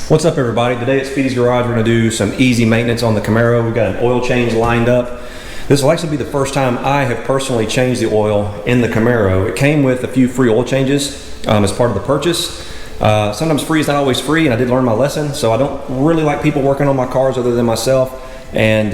What's up, everybody? Today at Speedy's Garage we're going to do some easy maintenance on the Camaro. We've got an oil change lined up. This will actually be the first time I have personally changed the oil in the Camaro. It came with a few free oil changes as part of the purchase. Sometimes free is not always free, and I did learn my lesson, so I don't really like people working on my cars other than myself. And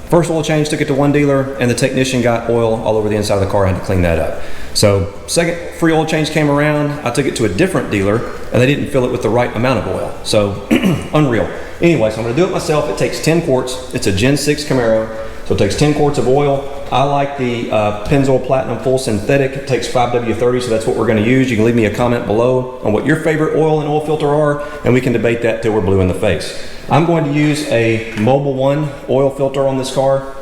first oil change, took it to one dealer, and the technician got oil all over the inside of the car. I had to clean that up. So second free oil change came around, I took it to a different dealer, and they didn't fill it with the right amount of oil. So unreal. Anyway, so I'm gonna do it myself. It takes 10 quarts. It's a Gen 6 Camaro, so it takes 10 quarts of oil. I like the Pennzoil Platinum Full Synthetic. It takes 5W30, so that's what we're gonna use. You can leave me a comment below on what your favorite oil and oil filter are, and we can debate that till we're blue in the face. I'm going to use a Mobil 1 oil filter on this car.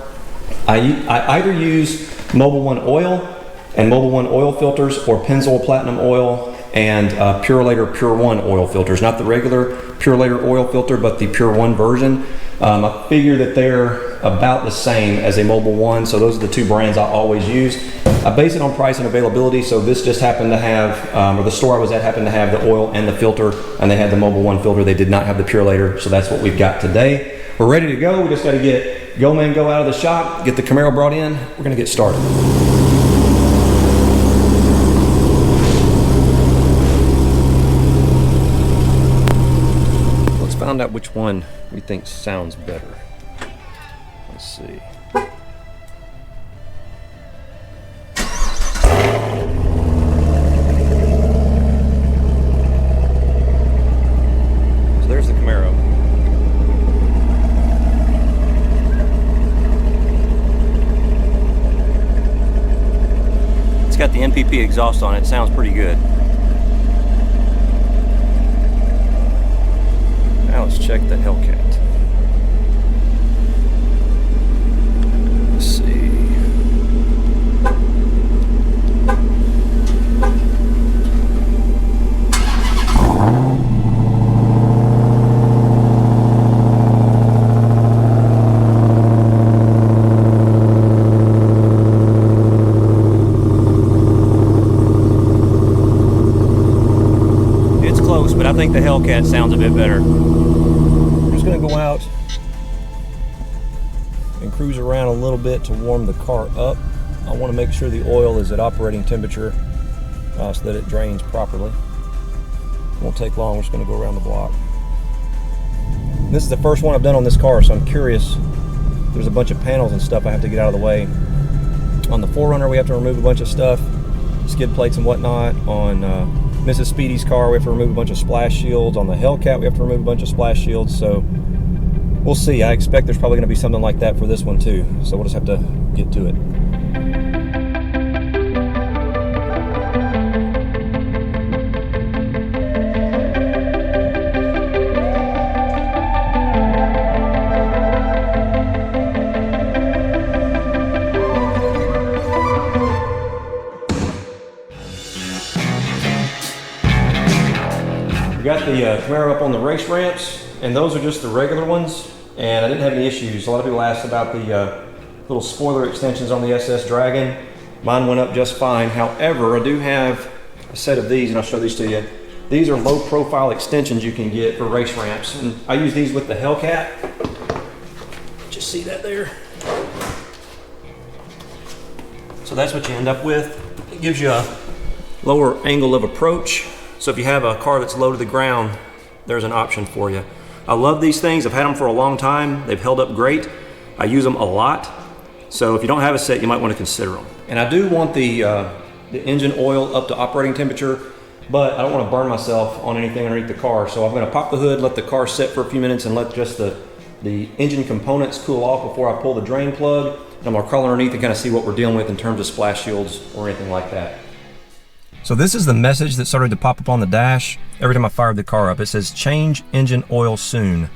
I either use Mobil 1 oil and Mobil 1 oil filters, or Pennzoil Platinum oil and Purelator Pure 1 oil filters. Not the regular Purelator oil filter, but the Pure 1 version. I figure that they're about the same as a Mobil 1, so those are the two brands I always use. I base it on price and availability, so this just happened to have, or the store I was at happened to have the oil and the filter, and they had the Mobil 1 filter. They did not have the Purelator, so that's what we've got today. We're ready to go. We just got to get Go Man Go out of the shop, get the Camaro brought in. We're going to get started. Find out which one we think sounds better. Let's see. So there's the Camaro. It's got the NPP exhaust on it. It sounds pretty good. Now let's check the Hellcat. Let's see. It's close, but I think the Hellcat sounds a bit better. Going to go out and cruise around a little bit to warm the car up. I want to make sure the oil is at operating temperature so that it drains properly. It won't take long. We're just going to go around the block. This is the first one I've done on this car, so I'm curious. There's a bunch of panels and stuff I have to get out of the way. On the 4Runner we have to remove a bunch of stuff, skid plates and whatnot. On Mrs. Speedy's car we have to remove a bunch of splash shields. On the Hellcat we have to remove a bunch of splash shields. So we'll see. I expect there's probably going to be something like that for this one too. So we'll just have to get to it. We got the Camaro up on the race ramps, and those are just the regular ones, and I didn't have any issues. A lot of people asked about the little spoiler extensions on the SS Dragon. Mine went up just fine. However, I do have a set of these, and I'll show these to you. These are low profile extensions you can get for race ramps, and I use these with the Hellcat. Just see that there? So that's what you end up with. It gives you a lower angle of approach. So if you have a car that's low to the ground, there's an option for you. I love these things. I've had them for a long time. They've held up great. I use them a lot. So if you don't have a set, you might want to consider them. And I do want the engine oil up to operating temperature, but I don't want to burn myself on anything underneath the car. So I'm going to pop the hood, let the car sit for a few minutes, and let just the engine components cool off before I pull the drain plug. And I'm going to crawl underneath and kind of see what we're dealing with in terms of splash shields or anything like that. So this is the message that started to pop up on the dash every time I fired the car up. It says, change engine oil soon.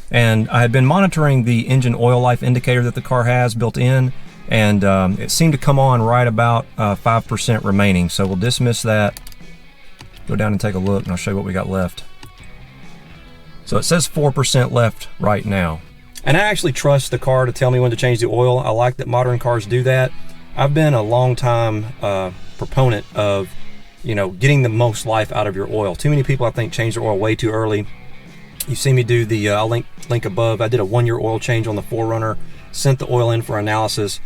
And I had been monitoring the engine oil life indicator that the car has built in, and it seemed to come on right about 5% remaining. So we'll dismiss that, go down and take a look, and I'll show you what we got left. So it says 4% left right now. And I actually trust the car to tell me when to change the oil. I like that modern cars do that. I've been a long time proponent of, you know, getting the most life out of your oil. Too many people, I think, change their oil way too early. You see me do the, I'll link above, I did a 1-year oil change on the 4Runner, sent the oil in for analysis.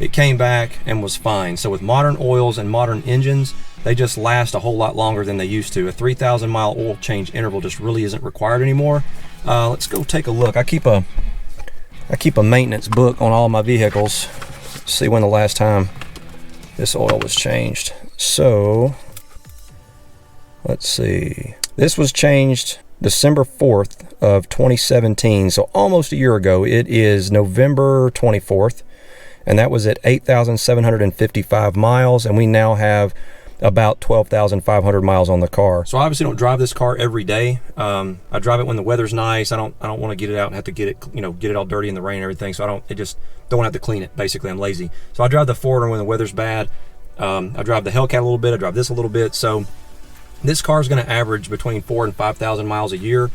It came back and was fine. So with modern oils and modern engines, they just last a whole lot longer than they used to. A 3,000 mile oil change interval just really isn't required anymore. Let's go take a look. I keep a maintenance book on all of my vehicles. See when the last time this oil was changed. So let's see. This was changed December 4th of 2017, so almost a year ago. It is November 24th, and that was at 8,755 miles, and we now have about 12,500 miles on the car. So I obviously don't drive this car every day. I drive it when the weather's nice. I don't want to get it out and have to get it, get it all dirty in the rain and everything. So I just don't have to clean it. Basically, I'm lazy. So I drive the 4Runner when the weather's bad. I drive the Hellcat a little bit. I drive this a little bit. So this car is going to average between 4,000 and 5,000 miles a year.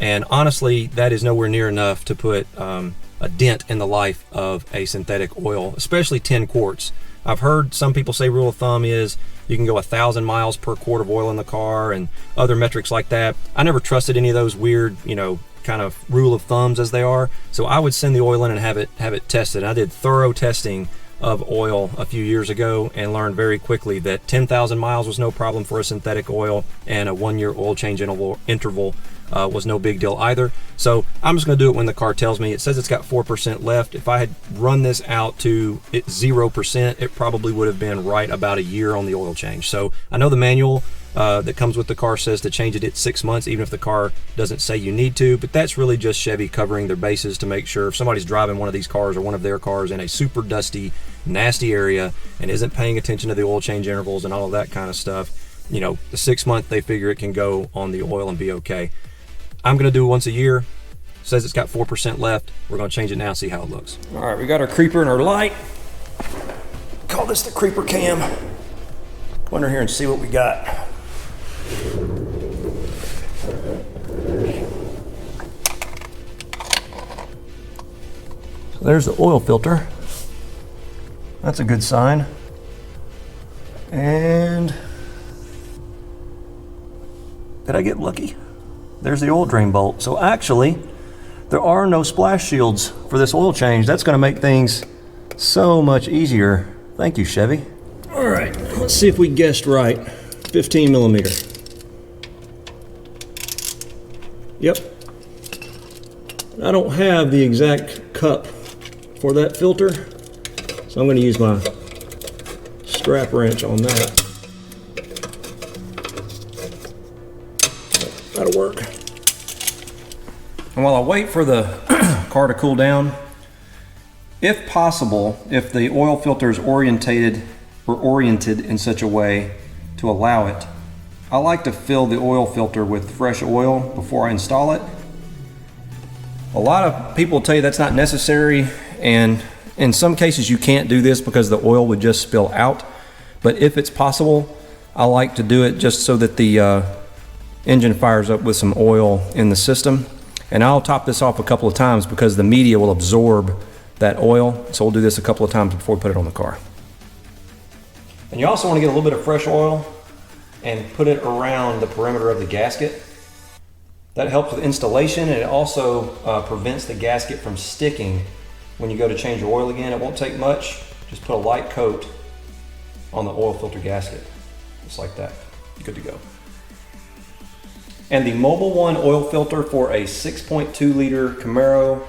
And honestly, that is nowhere near enough to put a dent in the life of a synthetic oil, especially 10 quarts. I've heard some people say rule of thumb is you can go 1,000 miles per quart of oil in the car and other metrics like that. I never trusted any of those weird, kind of rule of thumbs as they are. So I would send the oil in and have it tested. I did thorough testing of oil a few years ago and learned very quickly that 10,000 miles was no problem for a synthetic oil, and a 1-year oil change interval was no big deal either. So I'm just going to do it when the car tells me. It says it's got 4% left. If I had run this out to 0%, it probably would have been right about a year on the oil change. So I know the manual that comes with the car says to change it at 6 months, even if the car doesn't say you need to, but that's really just Chevy covering their bases to make sure if somebody's driving one of these cars or one of their cars in a super dusty, nasty area and isn't paying attention to the oil change intervals and all of that kind of stuff, the 6 month they figure it can go on the oil and be okay. I'm going to do it once a year. Says it's got 4% left. We're going to change it now and see how it looks. All right, we got our creeper and our light. Call this the creeper cam. Go under here and see what we got. So there's the oil filter. That's a good sign. And did I get lucky? There's the oil drain bolt. So actually, there are no splash shields for this oil change. That's going to make things so much easier. Thank you, Chevy. All right, let's see if we guessed right. 15 millimeter. Yep. I don't have the exact cup for that filter, so I'm going to use my strap wrench on that. That'll work. And while I wait for the car to cool down, if possible, if the oil filter is oriented in such a way to allow it, I like to fill the oil filter with fresh oil before I install it. A lot of people tell you that's not necessary, and in some cases you can't do this because the oil would just spill out. But if it's possible, I like to do it just so that the engine fires up with some oil in the system. And I'll top this off a couple of times because the media will absorb that oil. So we'll do this a couple of times before we put it on the car. And you also want to get a little bit of fresh oil and put it around the perimeter of the gasket. That helps with installation, and it also prevents the gasket from sticking when you go to change your oil again. It won't take much. Just put a light coat on the oil filter gasket, just like that. Good to go. And the Mobil 1 oil filter for a 6.2 liter Camaro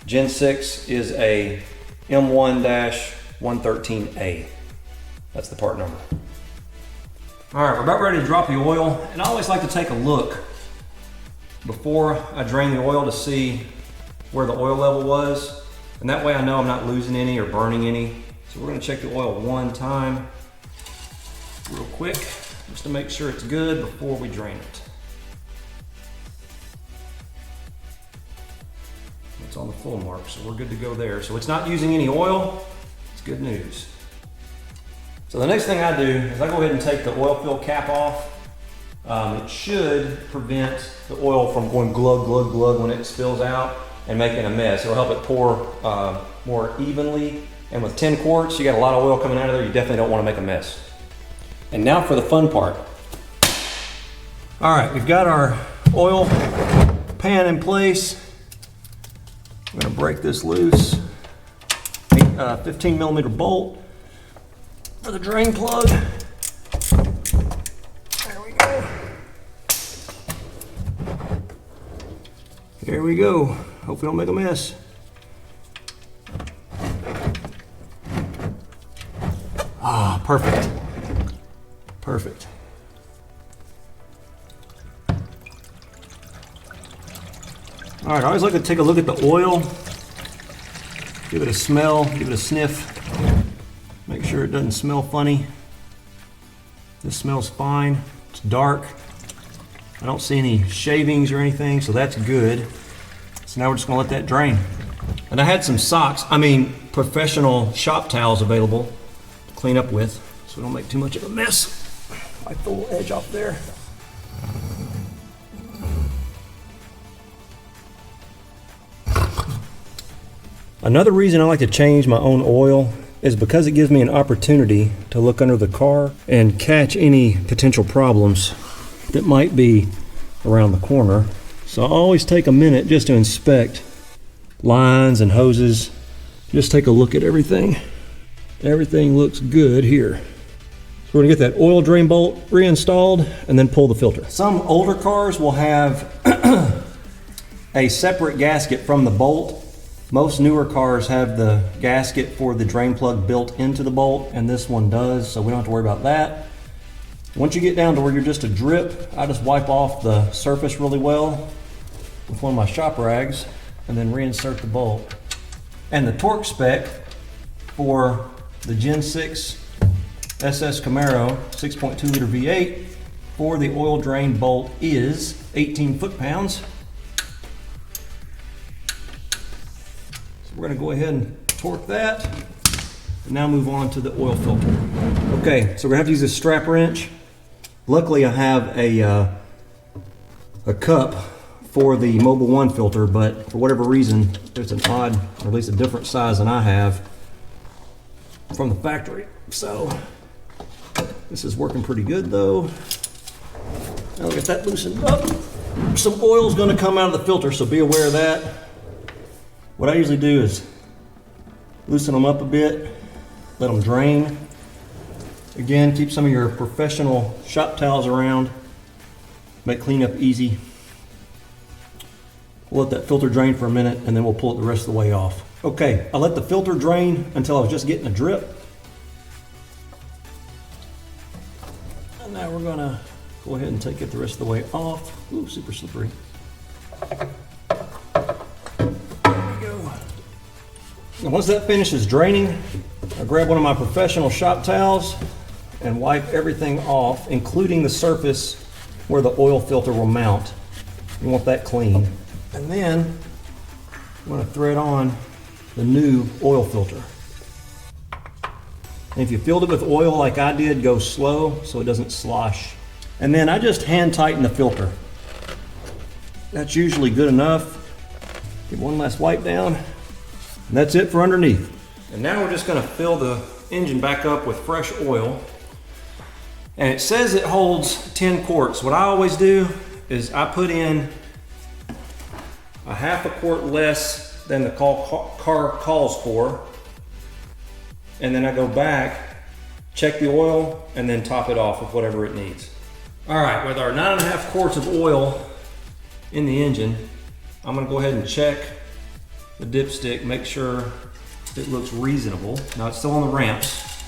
Gen 6 is a M1-113A. That's the part number. All right, we're about ready to drop the oil, and I always like to take a look before I drain the oil to see where the oil level was, and that way I know I'm not losing any or burning any. So we're gonna check the oil one time real quick just to make sure it's good before we drain it. It's on the full mark, so we're good to go there. So it's not using any oil. It's good news. So the next thing I do is I go ahead and take the oil fill cap off. It should prevent the oil from going glug, glug, glug when it spills out and making a mess. It'll help it pour more evenly. And with 10 quarts, you got a lot of oil coming out of there. You definitely don't want to make a mess. And now for the fun part. All right, we've got our oil pan in place. I'm gonna break this loose. 15mm bolt for the drain plug. There we go. Here we go. Hope we don't make a mess. Ah, perfect. Perfect. All right, I always like to take a look at the oil, give it a smell, give it a sniff, make sure it doesn't smell funny. This smells fine. It's dark. I don't see any shavings or anything, so that's good. So now we're just gonna let that drain. And I had some professional shop towels available to clean up with, so we don't make too much of a mess. Wipe the little edge off there. Another reason I like to change my own oil is because it gives me an opportunity to look under the car and catch any potential problems that might be around the corner. So I always take a minute just to inspect lines and hoses. Just take a look at everything. Everything looks good here. So we're gonna get that oil drain bolt reinstalled and then pull the filter. Some older cars will have a separate gasket from the bolt. Most newer cars have the gasket for the drain plug built into the bolt, and this one does, so we don't have to worry about that. Once you get down to where you're just a drip, I just wipe off the surface really well with one of my shop rags and then reinsert the bolt. And the torque spec for the Gen 6 SS Camaro 6.2 liter V8 for the oil drain bolt is 18 foot-pounds. We're going to go ahead and torque that and now move on to the oil filter. Okay, so we're going to have to use this strap wrench. Luckily I have a cup for the Mobil 1 filter, but for whatever reason there's an odd, or at least a different size than I have from the factory. So this is working pretty good though. Now we'll get that loosened up. Some oil's going to come out of the filter, so be aware of that. What I usually do is loosen them up a bit, let them drain. Again, keep some of your professional shop towels around, make cleanup easy. We'll let that filter drain for a minute and then we'll pull it the rest of the way off. Okay, I let the filter drain until I was just getting a drip. And now we're gonna go ahead and take it the rest of the way off. Ooh, super slippery. And once that finishes draining, I grab one of my professional shop towels and wipe everything off, including the surface where the oil filter will mount. You want that clean. And then I'm going to thread on the new oil filter. And if you filled it with oil like I did, go slow so it doesn't slosh. And then I just hand tighten the filter. That's usually good enough. Give one last wipe down. And that's it for underneath. And now we're just gonna fill the engine back up with fresh oil. And it says it holds 10 quarts. What I always do is I put in a half a quart less than the car calls for. And then I go back, check the oil, and then top it off with whatever it needs. All right, with our 9.5 quarts of oil in the engine, I'm gonna go ahead and check the dipstick, make sure it looks reasonable. Now it's still on the ramps,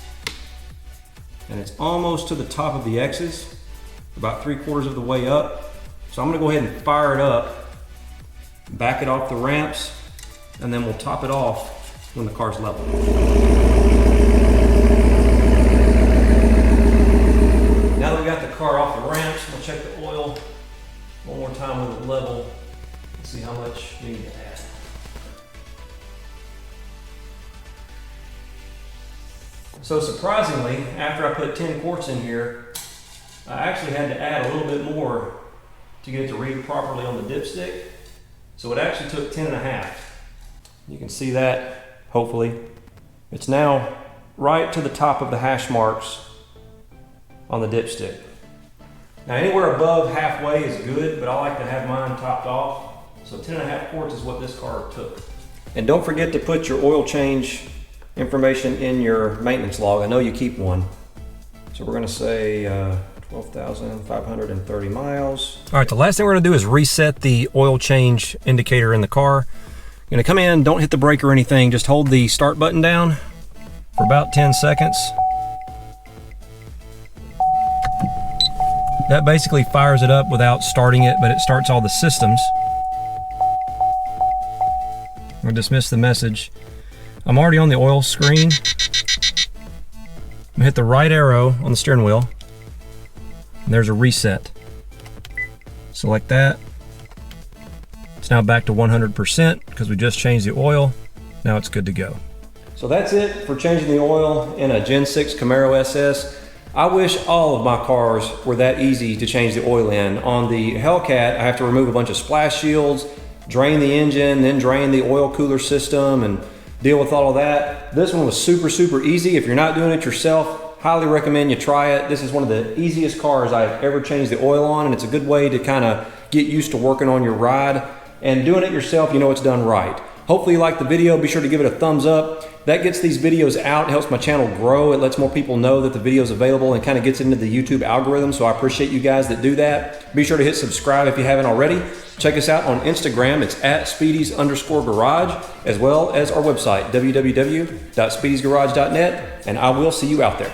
and it's almost to the top of the X's, about 3/4 of the way up. So I'm gonna go ahead and fire it up, back it off the ramps, and then we'll top it off when the car's level. Now that we got the car off the ramps, we'll check the oil one more time with it level and see how much we need to add. So surprisingly, after I put 10 quarts in here, I actually had to add a little bit more to get it to read properly on the dipstick. So it actually took 10.5. You can see that, hopefully. It's now right to the top of the hash marks on the dipstick. Now anywhere above halfway is good, but I like to have mine topped off. So 10.5 quarts is what this car took. And don't forget to put your oil change information in your maintenance log. I know you keep one. So we're gonna say 12,530 miles. All right, the last thing we're gonna do is reset the oil change indicator in the car. You're gonna come in, don't hit the brake or anything, just hold the start button down for about 10 seconds. That basically fires it up without starting it, but it starts all the systems. We'll dismiss the message. I'm already on the oil screen. I'm gonna hit the right arrow on the steering wheel. And there's a reset. Select that. It's now back to 100% because we just changed the oil. Now it's good to go. So that's it for changing the oil in a Gen 6 Camaro SS. I wish all of my cars were that easy to change the oil in. On the Hellcat, I have to remove a bunch of splash shields, drain the engine, then drain the oil cooler system and deal with all of that. This one was super, super easy. If you're not doing it yourself, highly recommend you try it. This is one of the easiest cars I've ever changed the oil on, and it's a good way to kind of get used to working on your ride. And doing it yourself, you know it's done right. Hopefully you liked the video. Be sure to give it a thumbs up. That gets these videos out, helps my channel grow. It lets more people know that the video is available and kind of gets into the YouTube algorithm. So I appreciate you guys that do that. Be sure to hit subscribe if you haven't already. Check us out on Instagram. It's at Speedy's_garage, as well as our website, www.speedysgarage.net. And I will see you out there.